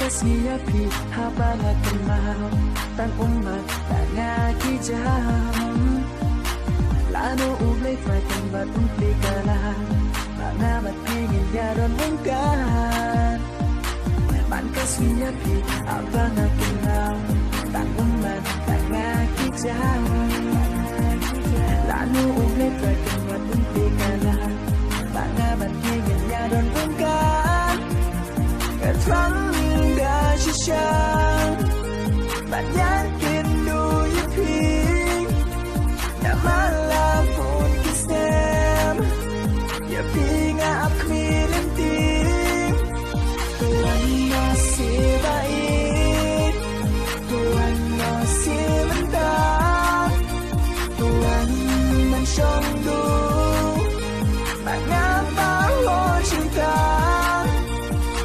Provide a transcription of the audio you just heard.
Siya pi habang akamau Tang umat tanga kijam Lano ublay fighting bat umpli kalang Mga matingin yaron mungkan Man siya pi habang akamau Tang umat tanga kijam Lano ublay fighting